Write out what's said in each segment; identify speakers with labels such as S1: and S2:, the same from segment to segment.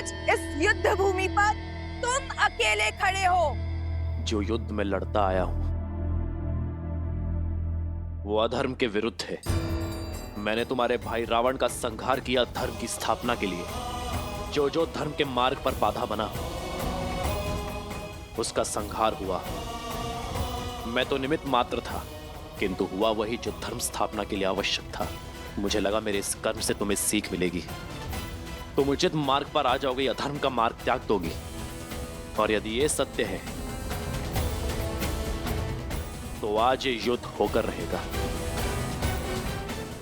S1: आज इस युद्ध भूमि पर तुम अकेले खड़े हो।
S2: जो युद्ध में लड़ता आया हूं वो अधर्म के विरुद्ध है। मैंने तुम्हारे भाई रावण का संहार किया धर्म की स्थापना के लिए। जो जो धर्म के मार्ग पर बाधा बना उसका संहार हुआ। मैं तो निमित्त मात्र था, किंतु हुआ वही जो धर्म स्थापना के लिए आवश्यक था। मुझे लगा मेरे इस कर्म से तुम्हें सीख मिलेगी, तुम उचित मार्ग पर आ जाओगे, अधर्म का मार्ग त्याग दोगी। और यदि ये सत्य है तो आज ये युद्ध होकर रहेगा,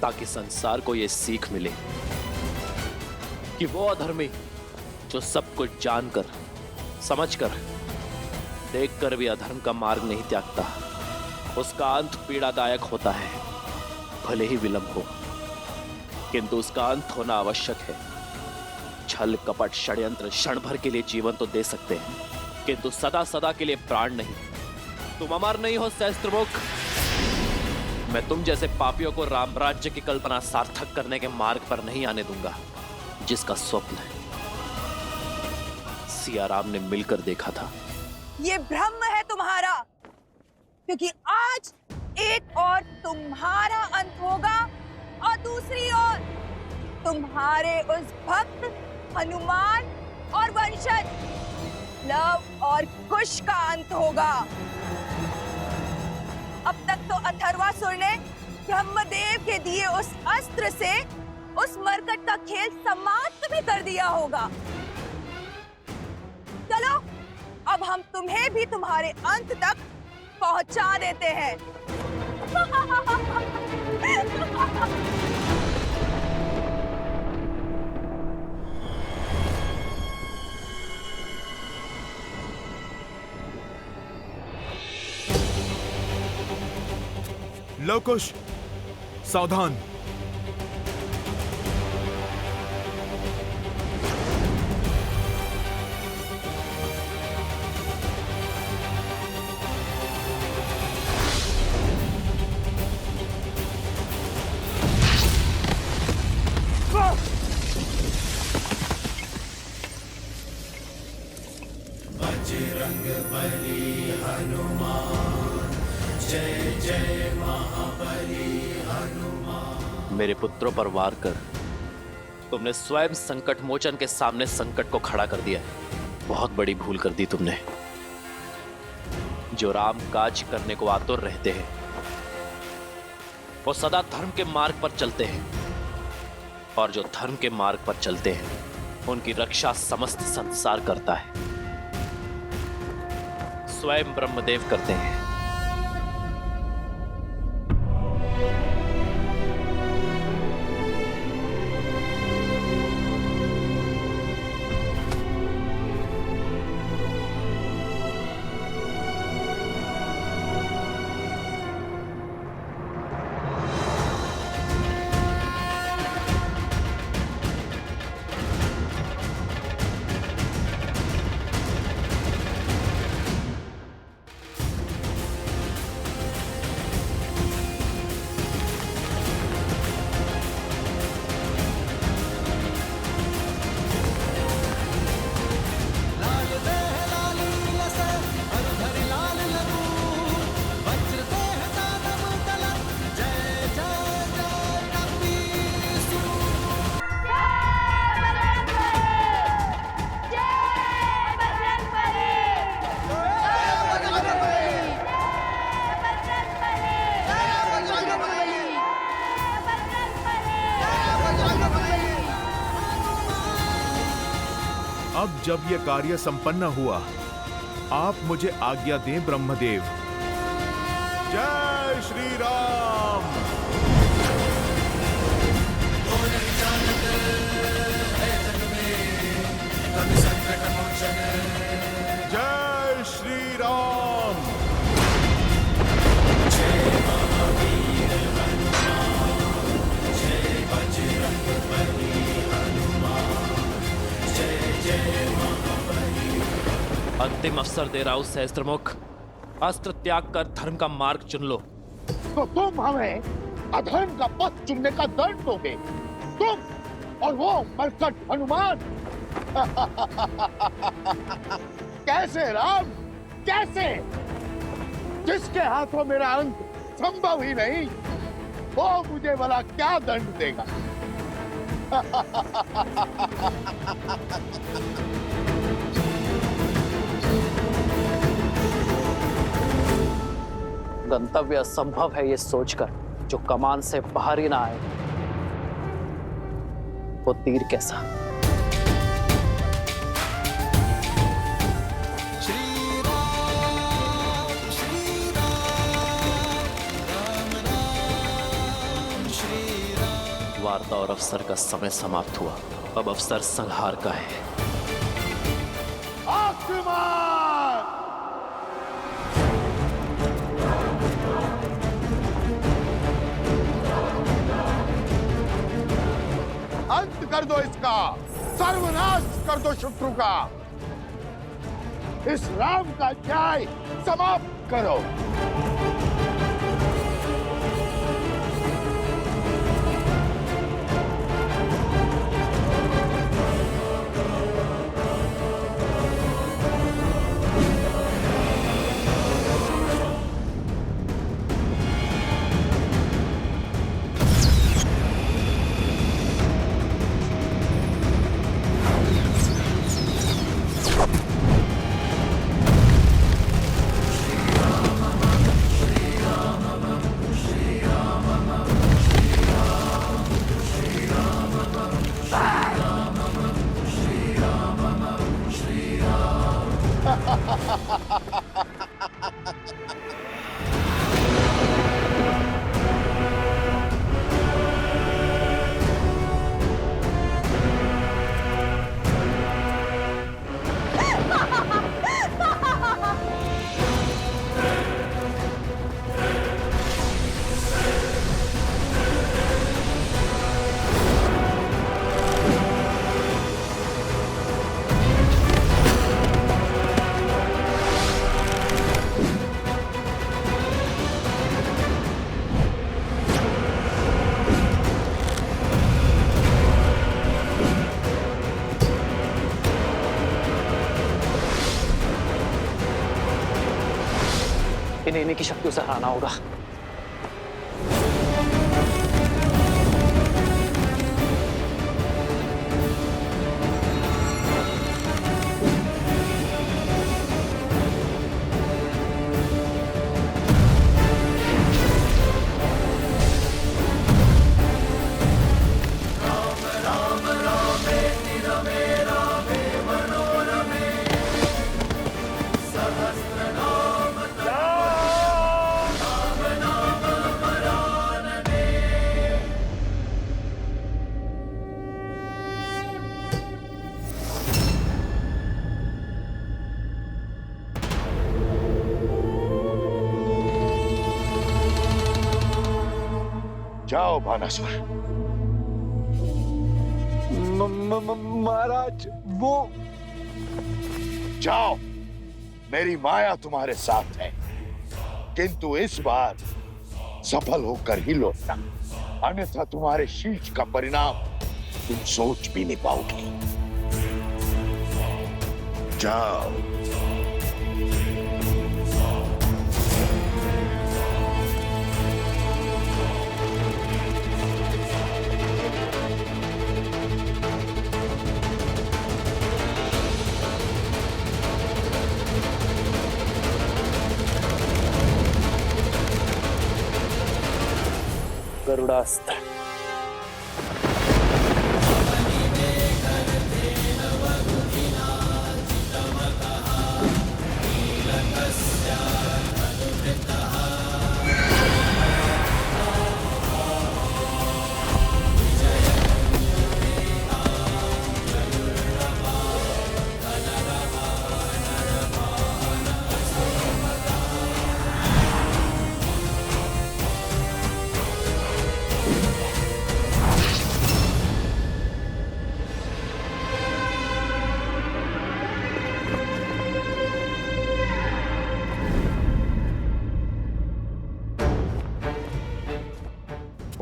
S2: ताकि संसार को यह सीख मिले कि वो अधर्मी जो सब कुछ जानकर, समझकर, देखकर भी अधर्म का मार्ग नहीं त्यागता, उसका अंत पीड़ादायक होता है। भले ही विलंब हो, किंतु उसका अंत होना आवश्यक है। छल कपट षड्यंत्र क्षण भर के लिए जीवन तो दे सकते हैं, किंतु सदा सदा के लिए प्राण नहीं। तुम अमर नहीं हो सहस्त्रमुख। मैं तुम जैसे पापियों को राम राज्य की कल्पना सार्थक करने के मार्ग पर नहीं आने दूंगा, जिसका स्वप्न सिया राम ने मिलकर देखा था।
S1: ये भ्रम है तुम्हारा, क्योंकि आज एक और तुम्हारा अंत होगा और दूसरी ओर तुम्हारे उस भक्त हनुमान और वंशज लव और कुश का अंत होगा। अब तक तो अथर्वासुर ने ब्रह्मदेव के दिए उस अस्त्र से उस मरकट का खेल समाप्त भी कर दिया होगा। चलो अब हम तुम्हें भी तुम्हारे अंत तक पहुंचा देते हैं।
S3: लव कुश, सावधान।
S4: बजरंग बली हनुमान, जय जय महाबली हनुमान।
S2: मेरे पुत्रों पर वार कर तुमने स्वयं संकट मोचन के सामने संकट को खड़ा कर दिया। बहुत बड़ी भूल कर दी तुमने। जो राम काज करने को आतुर रहते हैं वो सदा धर्म के मार्ग पर चलते हैं, और जो धर्म के मार्ग पर चलते हैं उनकी रक्षा समस्त संसार करता है। स्वयं ब्रह्मदेव करते हैं।
S3: अब जब यह कार्य संपन्न हुआ, आप मुझे आज्ञा दें ब्रह्मदेव। जय श्री राम। जय श्री राम।
S4: जय महावीर हनुमान, जय बजरंग बली हनुमान, जय जय महाबली।
S2: अंतिम अवसर दे रहा हूं सहस्त्रमुख। अस्त्र त्याग कर धर्म का मार्ग चुन लो।
S5: तो तुम हमें अधर्म का पथ चुनने का दंड दोगे? तुम और वो मरकट हनुमान? कैसे राम, कैसे? जिसके हाथों मेरा अंत संभव ही नहीं, वो मुझे भला क्या दंड देगा?
S2: गंतव्य असंभव है ये सोचकर जो कमान से बाहर ही ना आए, वो तीर कैसा? वार्ता और अवसर का समय समाप्त हुआ। अब अवसर संहार का है।
S5: आक्रमण! अंत कर दो इसका, सर्वनाश कर दो शत्रु का। इस राम का न्याय समाप्त करो।
S2: इन्हें इन्हीं की शक्तियों से हराना होगा।
S5: जाओ बानासुर।
S6: महाराज वो
S5: जाओ, मेरी माया तुम्हारे साथ है, किंतु इस बार सफल होकर ही लौटना, अन्यथा तुम्हारे शीश का परिणाम तुम सोच भी नहीं पाओगे। जाओ।
S2: गरुड़ास्त्र।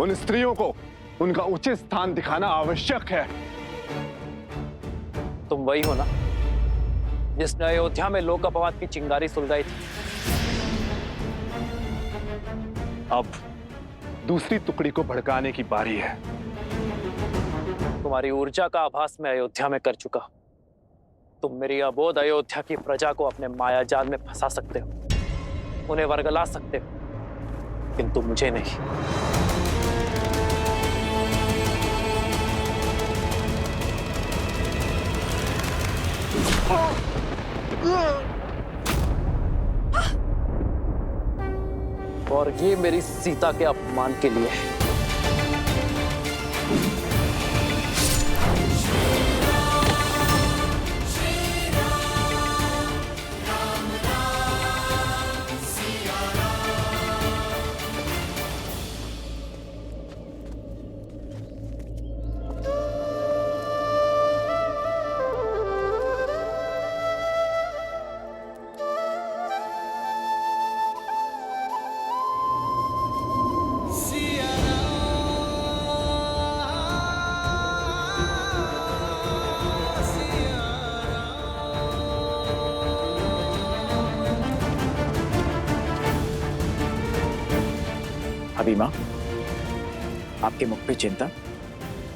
S6: उन स्त्रियों को उनका उचित स्थान दिखाना आवश्यक है।
S2: तुम वही हो ना जिसने अयोध्या में लोक अपवाद की चिंगारी सुलगाई थी?
S6: अब दूसरी टुकड़ी को भड़काने की बारी है।
S2: तुम्हारी ऊर्जा का आभास मैं अयोध्या में कर चुका। तुम मेरी अबोध अयोध्या की प्रजा को अपने मायाजाल में फंसा सकते हो, उन्हें वर्गला सकते हो, किंतु मुझे नहीं। और ये मेरी सीता के अपमान के लिए है।
S7: अभी माँ, आपके मुख पे चिंता,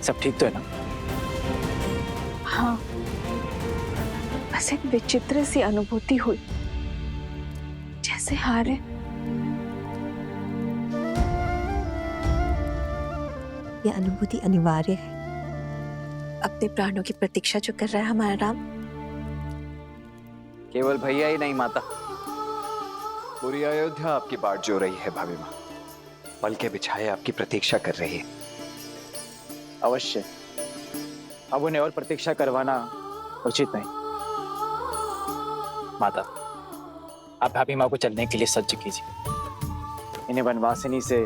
S7: सब ठीक तो है ना?
S8: हाँ, बस एक विचित्र सी अनुभूति हुई, जैसे हारे।
S9: ये अनुभूति अनिवार्य है।
S8: अपने प्राणों की प्रतीक्षा जो कर रहा है हमारा राम।
S7: केवल भैया ही नहीं माता, पूरी अयोध्या आपकी बाट जो रही है भाभी माँ, पल के बिछाए आपकी प्रतीक्षा कर रही है। अवश्य, अब उन्हें और प्रतीक्षा करवाना उचित नहीं। माता, आप भाभी माँ को चलने के लिए सज्ज कीजिए। इन्हें वनवासिनी से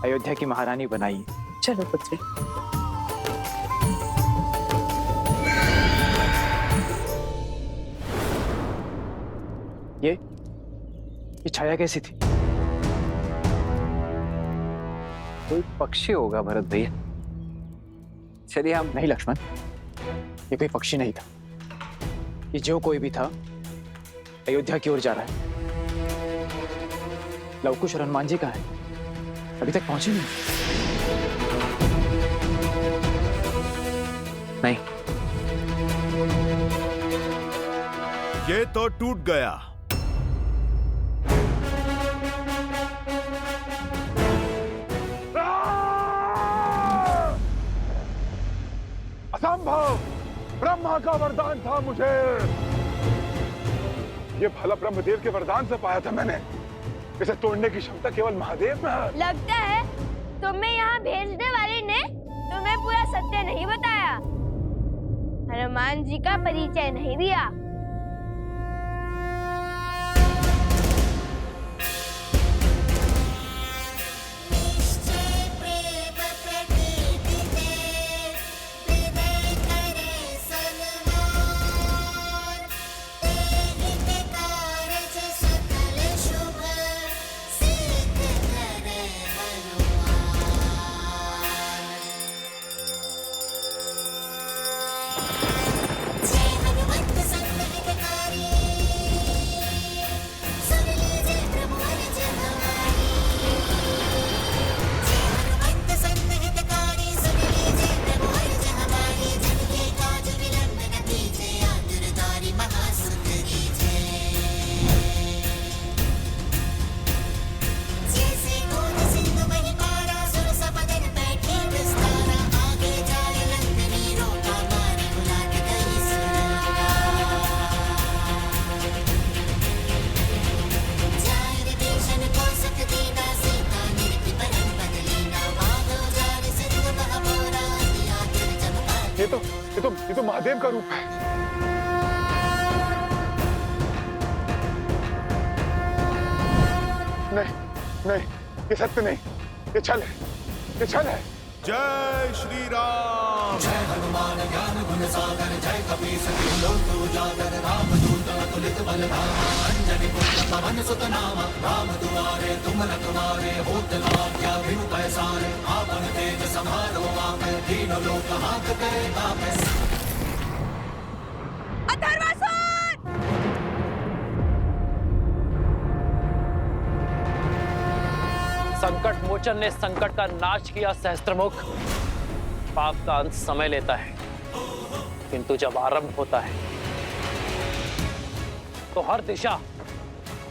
S7: अयोध्या की महारानी बनाइए।
S8: चलो पुत्री।
S7: ये छाया कैसी थी? कोई पक्षी होगा भरत भैया। चलिए हम। नहीं लक्ष्मण, ये कोई पक्षी नहीं था। ये जो कोई भी था अयोध्या की ओर जा रहा है। लवकुश और हनुमान जी कहाँ है? अभी तक पहुंचे नहीं।
S3: ये तो टूट गया।
S6: असंभव! ब्रह्मा का वरदान था मुझे। ये भला ब्रह्मदेव के वरदान से पाया था मैंने। इसे तोड़ने की क्षमता केवल महादेव में है।
S10: लगता है तुम्हें यहाँ भेजने वाले ने तुम्हें पूरा सत्य नहीं बताया, हनुमान जी का परिचय नहीं दिया।
S6: ये तो महादेव का रूप है। नहीं नहीं, ये सत्य नहीं, ये छल है, ये छल है।
S3: जय श्री राम।
S4: जय हनुमान ज्ञान गुण सागर, जय कपीस तिहु लोक उजागर, राम दूत अतुलित बल धामा, अंजनी पुत्र पवन सुत नामा, राम दुआरे तुम रखवारे, होत न आज्ञा बिनु पैसारे, आपन तेज समारो आपे, तीनों लोक हाथ करे तापे।
S2: विमोचन ने संकट का नाश किया सहस्त्रमुख। पाप का अंत समय लेता है, किंतु जब आरंभ होता है तो हर दिशा,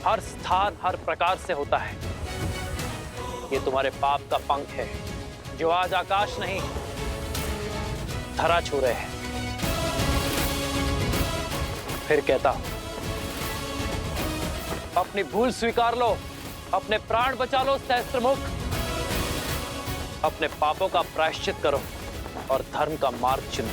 S2: हर स्थान, हर प्रकार से होता है। ये तुम्हारे पाप का पंख है जो आज आकाश नहीं धरा छू रहे हैं। फिर कहता हूं, अपनी भूल स्वीकार लो, अपने प्राण बचा लो सहस्त्रमुख। अपने पापों का प्रायश्चित करो और धर्म का मार्ग चुनो।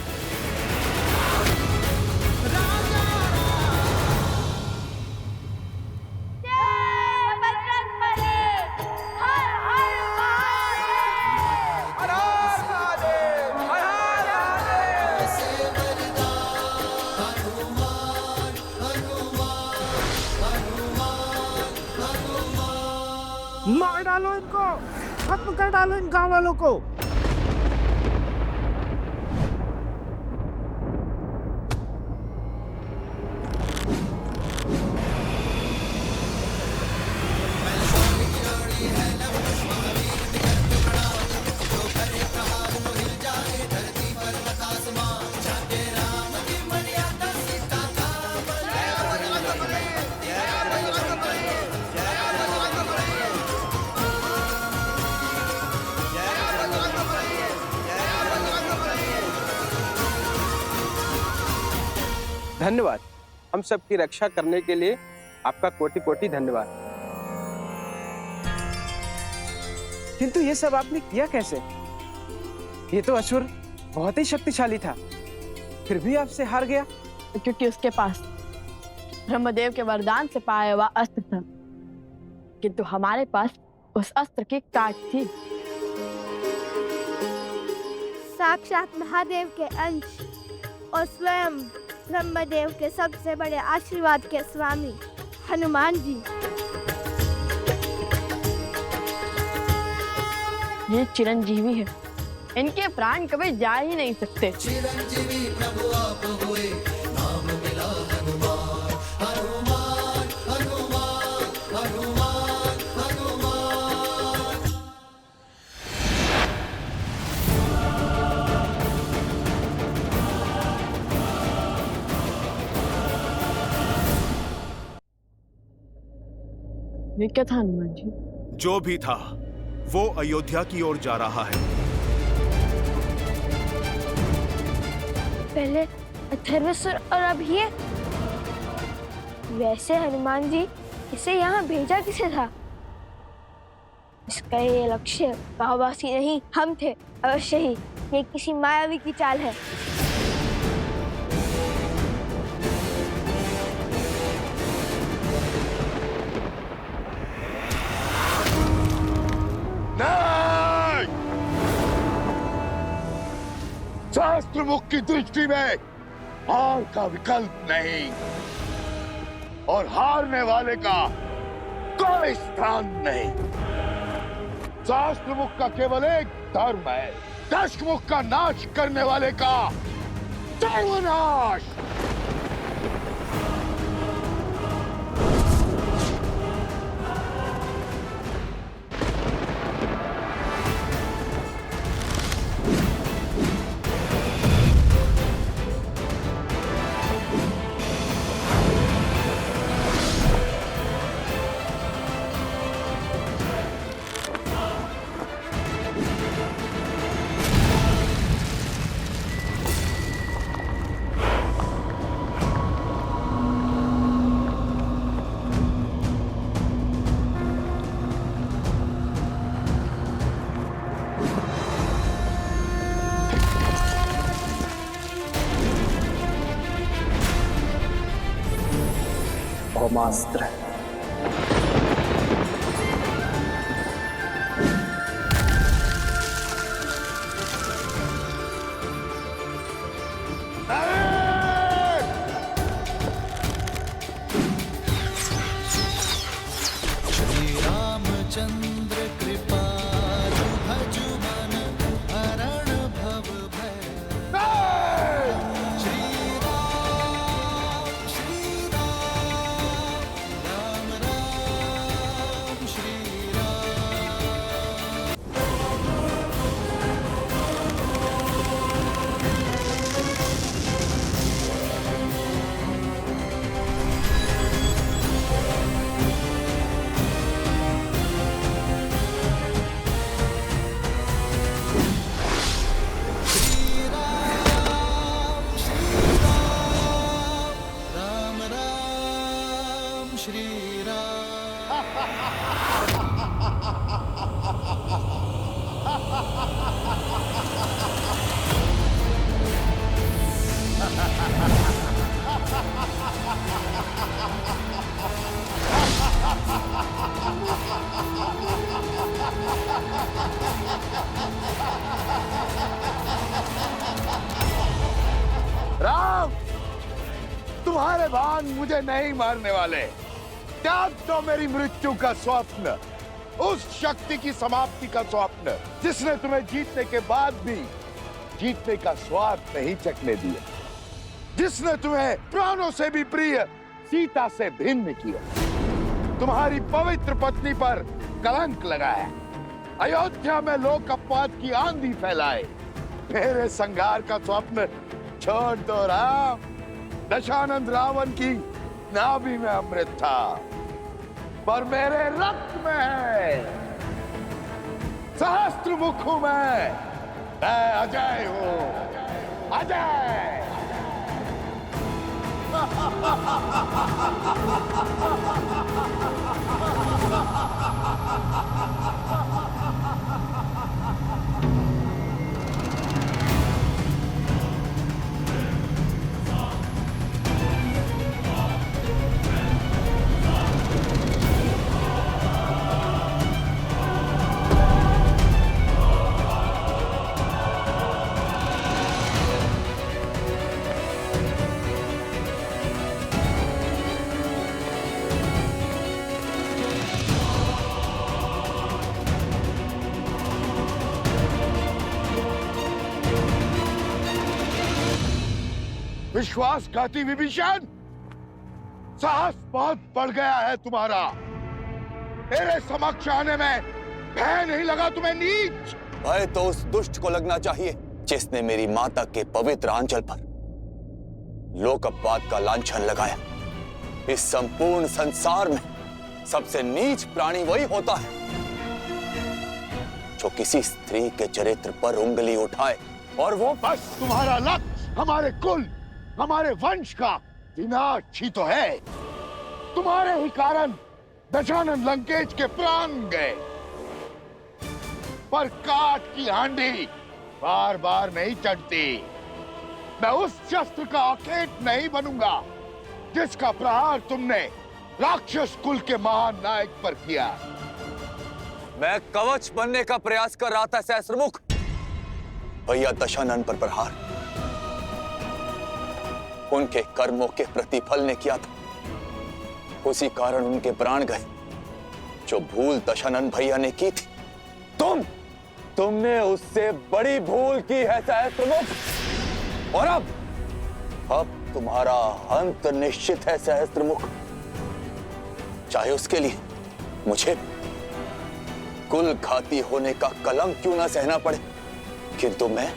S11: मार डालो इनको, खत्म कर डालो इन गांव वालों को।
S12: धन्यवाद। हम सबकी रक्षा करने के लिए आपका कोटि कोटि धन्यवाद। किंतु ये सब आपने किया कैसे? ये तो असुर बहुत ही शक्तिशाली था, फिर भी आपसे हार गया।
S13: क्योंकि उसके पास ब्रह्मदेव के वरदान से पाया हुआ अस्त्र था, किंतु हमारे पास उस अस्त्र की काट थी।
S10: साक्षात महादेव के अंश और स्वयं ब्रह्मदेव के सबसे बड़े आशीर्वाद के स्वामी हनुमान जी।
S13: ये चिरंजीवी है, इनके प्राण कभी जा ही नहीं सकते।
S4: चिरंजीवी प्रभु आप हुए, नाम मिला हनुमान, हनुमान हनुमान हनुमान हनुमान।
S13: ये क्या था हनुमान जी?
S3: जो भी था वो अयोध्या की ओर जा रहा है।
S10: पहले अथर्वसुर और अब ये। वैसे हनुमान जी इसे यहाँ भेजा किसे था? इसका ये लक्ष्य गांववासी नहीं, हम थे अवश्य ही। ये किसी मायावी की चाल है।
S5: नहीं! सहस्त्रमुख की दृष्टि में हार का विकल्प नहीं, और हारने वाले का कोई स्थान नहीं। सहस्त्रमुख का केवल एक धर्म है, दशमुख का नाश करने वाले का सर्वनाश।
S2: ब्रह्मास्त्र।
S4: श्री रामचंद्र कृपालु भजु मन हरण भव भय। श्री राम राम राम श्री राम।
S5: राम, तुम्हारे बाण मुझे नहीं मारने वाले। त्याग दो मेरी मृत्यु का स्वप्न, उस शक्ति की समाप्ति का स्वप्न जिसने तुम्हें जीतने के बाद भी जीतने का स्वाद नहीं चखने दिया, जिसने तुम्हें प्राणों से भी प्रिय सीता से भिन्न किया, तुम्हारी पवित्र पत्नी पर कलंक लगाया, अयोध्या में लोक अपवाद की आंधी फैलाए। मेरे संघार का स्वप्न छोड़ दो राम। दशानंद रावण की नाभि में अमृत था, पर मेरे रक्त में है। सहस्त्र मुखों में मैं अजय हूं, अजय। विश्वासघाती विभीषण, साहस बहुत बढ़ गया है तुम्हारा। मेरे समक्ष आने में भय नहीं लगा तुम्हें नीच?
S14: भय तो उस दुष्ट को लगना चाहिए जिसने मेरी माता के पवित्र आंचल पर लोक अपवाद का लांछन लगाया। इस संपूर्ण संसार में सबसे नीच प्राणी वही होता है जो किसी स्त्री के चरित्र पर उंगली उठाए, और वो
S5: बस तुम्हारा लक्ष्य हमारे कुल, हमारे वंश का विनाश ही तो है। तुम्हारे ही कारण दशानन लंकेश के प्राण गए, पर काठ की हांडी बार बार नहीं चढ़ती। मैं उस शस्त्र का अखेट नहीं बनूंगा जिसका प्रहार तुमने राक्षस कुल के महान नायक पर किया।
S14: मैं कवच बनने का प्रयास कर रहा था सहस्त्रमुख। भैया दशानन पर प्रहार उनके कर्मों के प्रतिफल ने किया था, उसी कारण उनके प्राण गए। जो भूल दशानन भैया ने की थी, तुमने उससे बड़ी भूल की है सहस्त्रमुख। और अब तुम्हारा अंत निश्चित है सहस्त्रमुख। चाहे उसके लिए मुझे कुल घाती होने का कलंक क्यों ना सहना पड़े, किंतु मैं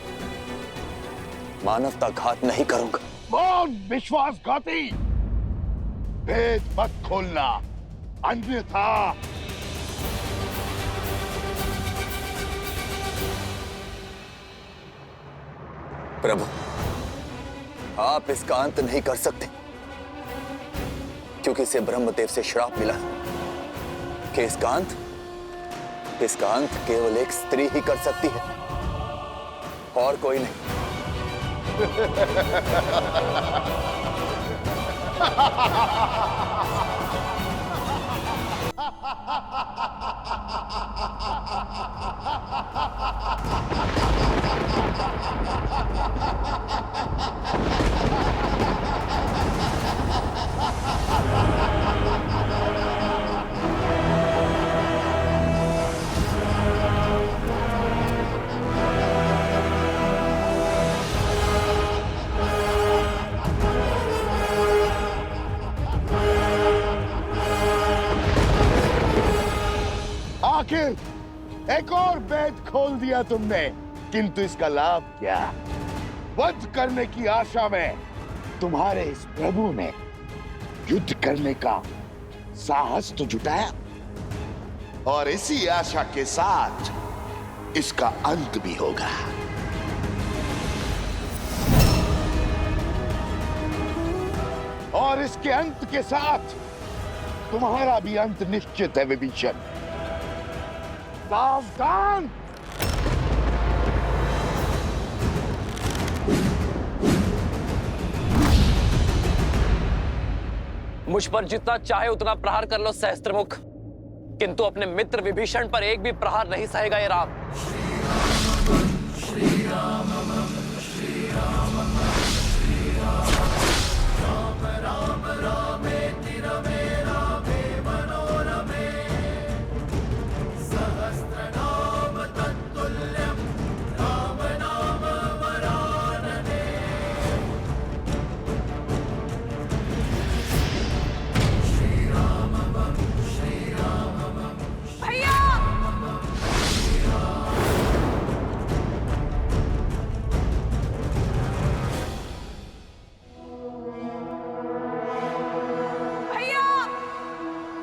S14: मानवता घात नहीं करूंगा।
S5: कौन विश्वासघाती? भेद मत खोलना, अन्यथा
S14: प्रभु, आप इसका अंत नहीं कर सकते, क्योंकि इसे ब्रह्मदेव से श्राप मिला कि इसका अंत केवल एक स्त्री ही कर सकती है, और कोई नहीं।
S5: आखिर एक और भेद खोल दिया तुमने, किंतु इसका लाभ क्या? वध करने की आशा में तुम्हारे इस प्रभु ने युद्ध करने का साहस तो जुटाया, और इसी आशा के साथ इसका अंत भी होगा। और इसके अंत के साथ तुम्हारा भी अंत निश्चित है विभीषण। सावधान।
S2: मुझ पर जितना चाहे उतना प्रहार कर लो सहस्त्रमुख, किंतु अपने मित्र विभीषण पर एक भी प्रहार नहीं सहेगा ये राम।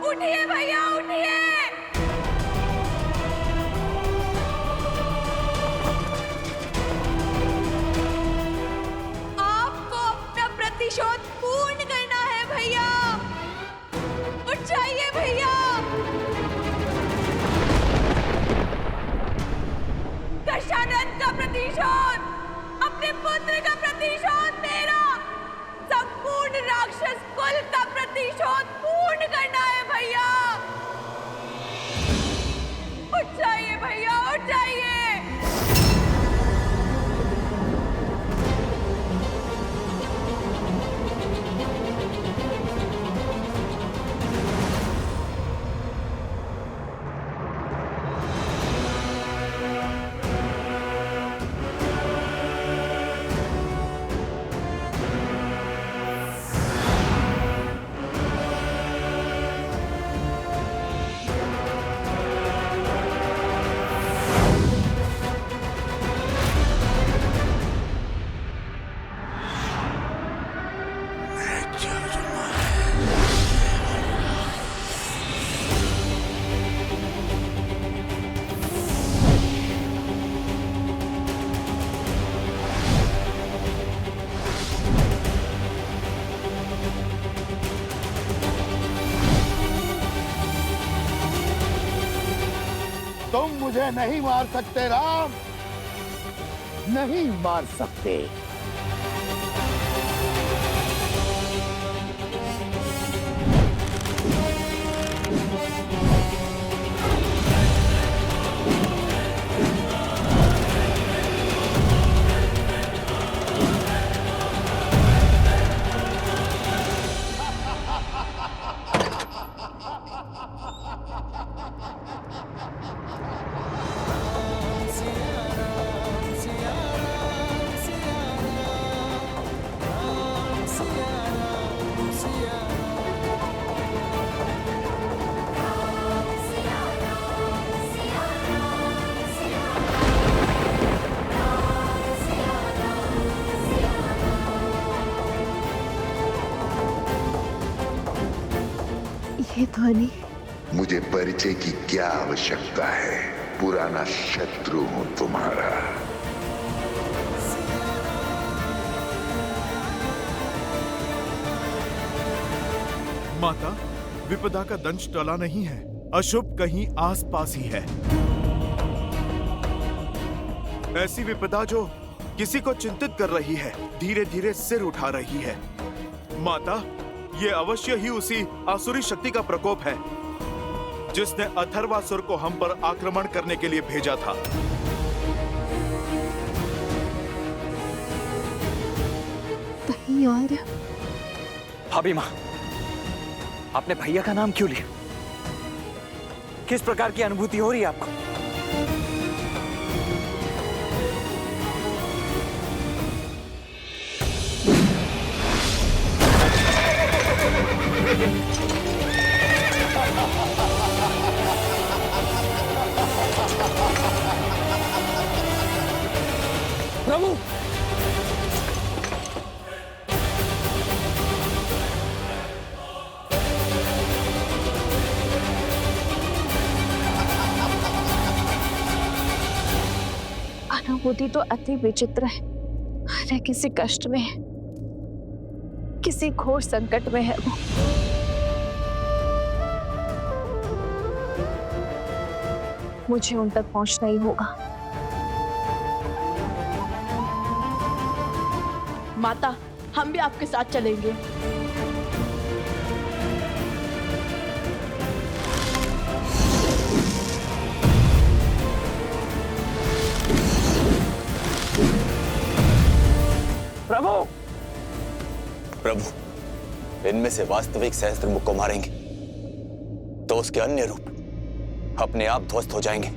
S1: उठिए भैया, उठिए। आपको अपना प्रतिशोध पूर्ण करना है भैया। उठ जाइए भैया। दशानन का प्रतिशोध, अपने पुत्र का प्रतिशोध, मेरा संपूर्ण राक्षस कुल का प्रतिशोध पूर्ण करना है भैया। उठ जाइए भैया, उठ जाइए।
S5: तुम मुझे नहीं मार सकते राम, नहीं मार सकते।
S8: ये ध्वनि,
S5: मुझे परिचय की क्या आवश्यकता है, पुराना शत्रु हूं तुम्हारा।
S3: माता, विपदा का दंश टला नहीं है, अशुभ कहीं आसपास ही है। ऐसी विपदा जो किसी को चिंतित कर रही है, धीरे धीरे सिर उठा रही है। माता, ये अवश्य ही उसी आसुरी शक्ति का प्रकोप है जिसने अथर्वासुर को हम पर आक्रमण करने के लिए भेजा था।
S8: कहीं और।
S7: भाभी माँ, आपने भैया का नाम क्यों लिया? किस प्रकार की अनुभूति हो रही है आपको?
S2: प्रभु,
S8: अनुभूति तो अति विचित्र है। अरे किसी कष्ट में है, किसी घोर संकट में है वो। मुझे उन तक पहुंचना ही होगा।
S13: माता, हम भी आपके साथ चलेंगे।
S12: प्रभु,
S14: प्रभु, इनमें से वास्तविक सहस्त्रमुख को मारेंगे तो उसके अन्य रूप अपने आप ध्वस्त हो जाएंगे।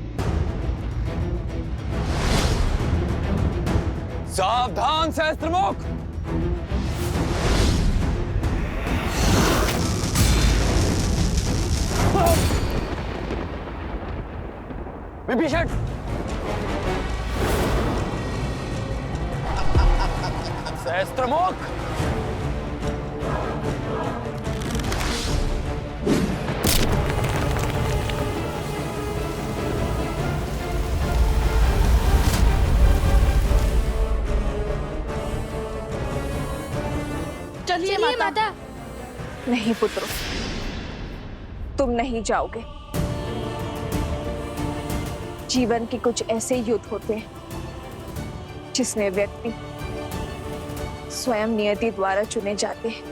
S14: सावधान सहस्त्रमुख!
S12: विभीषण!
S14: सहस्त्रमुख!
S13: चलिए माता।
S8: नहीं पुत्रों, तुम नहीं जाओगे। जीवन के कुछ ऐसे युद्ध होते हैं जिसमें व्यक्ति स्वयं नियति द्वारा चुने जाते हैं।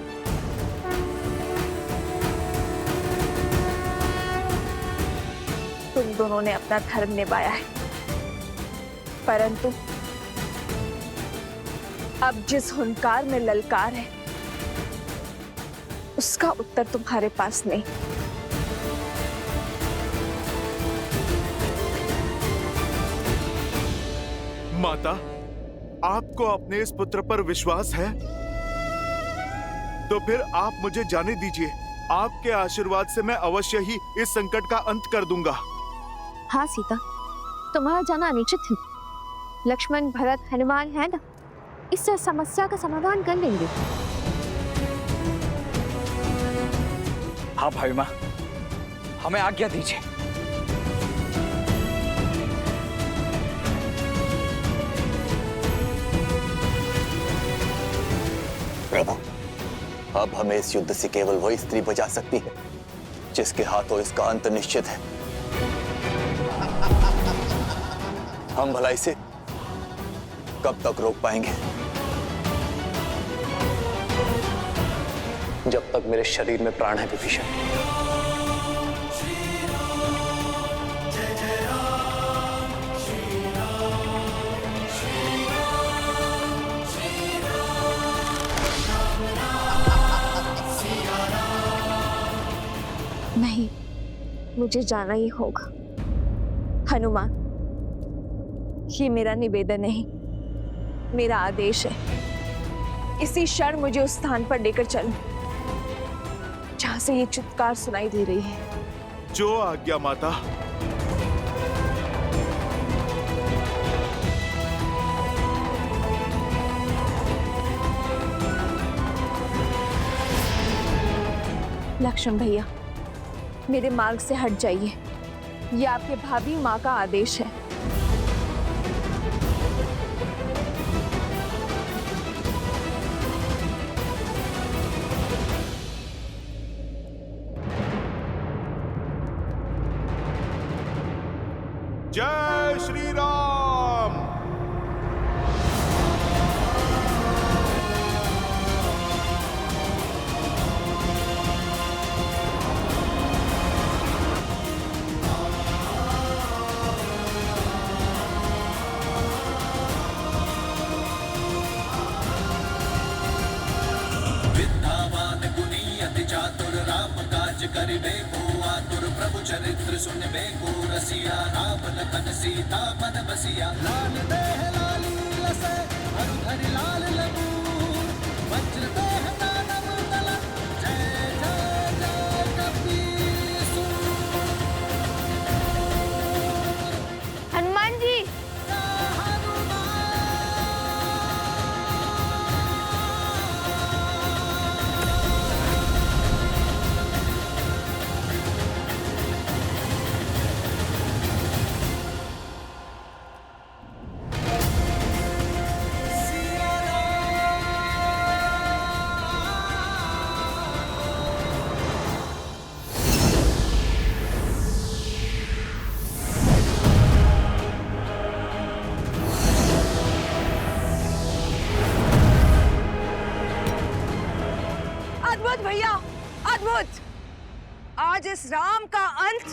S8: तुम दोनों ने अपना धर्म निभाया है, परंतु अब जिस हुंकार में ललकार है उसका उत्तर तुम्हारे पास नहीं।
S3: माता, आपको अपने इस पुत्र पर विश्वास है? तो फिर आप मुझे जाने दीजिए। आपके आशीर्वाद से मैं अवश्य ही इस संकट का अंत कर दूंगा।
S8: हाँ सीता, तुम्हारा जाना अनिश्चित है। लक्ष्मण, भरत, हनुमान है ना, इस समस्या का समाधान कर लेंगे।
S7: हाँ भाई माँ, हमें आज्ञा दीजिए।
S14: प्रभु, अब हमें इस युद्ध से केवल वही स्त्री बचा सकती है जिसके हाथों इसका अंत निश्चित है। हम भला इसे कब तक रोक पाएंगे?
S2: जब तक मेरे शरीर में प्राण है विभीषण।
S8: नहीं, मुझे जाना ही होगा। हनुमान, ये मेरा निवेदन नहीं, मेरा आदेश है। इसी क्षण मुझे उस स्थान पर लेकर चलो जहां से ये चित्कार सुनाई दे रही है।
S3: जो आज्ञा माता।
S8: लक्ष्मण भैया, मेरे मार्ग से हट जाइए। ये आपके भाभी माँ का आदेश है।
S3: जय श्री राम।
S4: विद्यावान गुणी अति चातुर राम काज करिबे को आतुर प्रभु चरित्र सुनबे को रसिया राम लखन सीता मन बसिया लाल देह लाली लसे हरि लाल लगू वज्र देह दानव दल जय जय जय कपीसु।
S10: हनुमान जी,
S1: अद्भुत भैया, अद्भुत। आज इस राम का अंत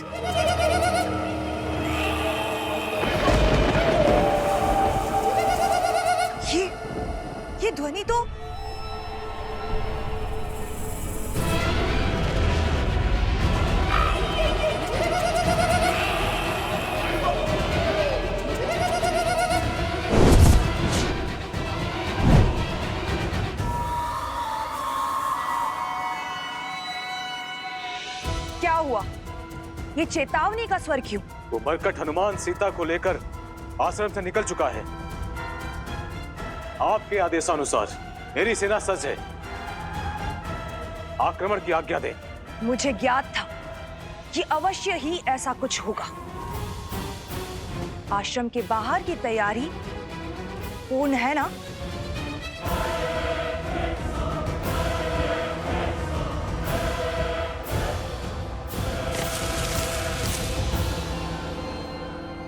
S1: ये ध्वनि तो क्या हुआ? ये चेतावनी का स्वर क्यों?
S15: वो मरकट हनुमान सीता को लेकर आश्रम से निकल चुका है। आपके आदेशानुसार मेरी सेना सज्ज है। आक्रमण की आज्ञा दें।
S1: मुझे ज्ञात था कि अवश्य ही ऐसा कुछ होगा। आश्रम के बाहर की तैयारी पूर्ण है ना?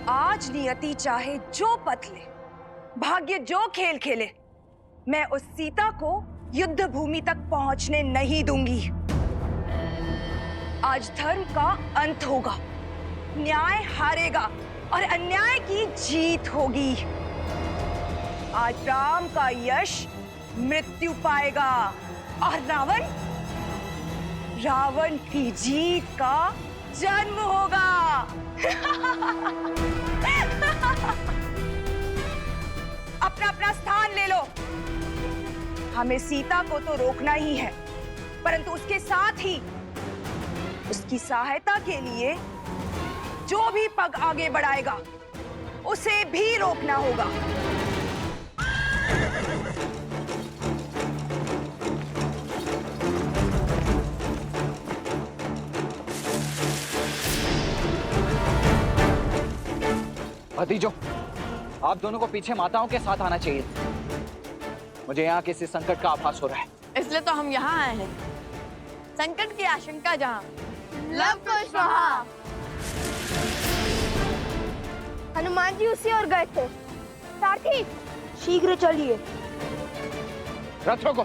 S1: आज नियति चाहे जो पथ ले, भाग्य जो खेल खेले, मैं उस सीता को युद्ध भूमि तक पहुंचने नहीं दूंगी। आज धर्म का अंत होगा, न्याय हारेगा और अन्याय की जीत होगी। आज राम का यश मृत्यु पाएगा और रावण की जीत का जन्म होगा। अपना अपना स्थान ले लो। हमें सीता को तो रोकना ही है, परंतु उसके साथ ही उसकी सहायता के लिए जो भी पग आगे बढ़ाएगा उसे भी रोकना होगा।
S7: भतीजों, आप दोनों को पीछे माताओं के साथ आना चाहिए। मुझे यहाँ किसी संकट का आभास हो रहा है,
S13: इसलिए तो हम यहाँ आए हैं। संकट की आशंका जहाँ,
S10: लव कुश वहाँ। हनुमान जी उसी ओर गए थे। सारथी, शीघ्र चलिए।
S7: रथ रोको।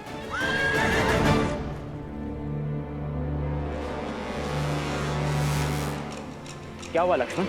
S7: क्या हुआ लक्ष्मण?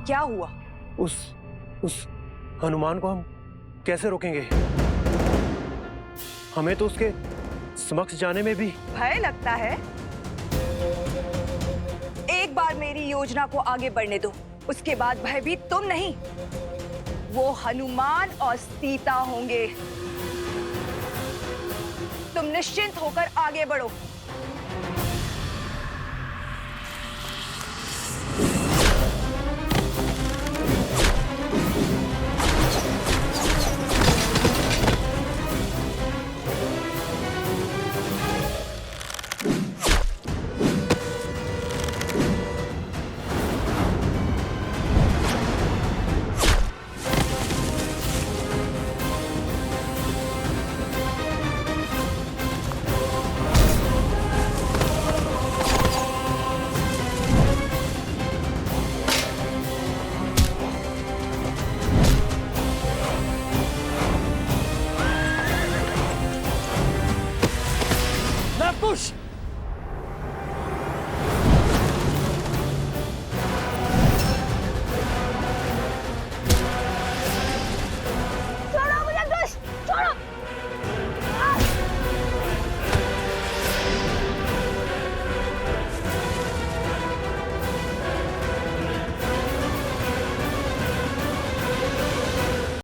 S1: क्या हुआ?
S16: उस हनुमान को हम कैसे रोकेंगे? हमें तो उसके समक्ष जाने में भी
S1: भय लगता है। एक बार मेरी योजना को आगे बढ़ने दो, उसके बाद भयभीत तुम नहीं, वो हनुमान और सीता होंगे। तुम निश्चिंत होकर आगे बढ़ो।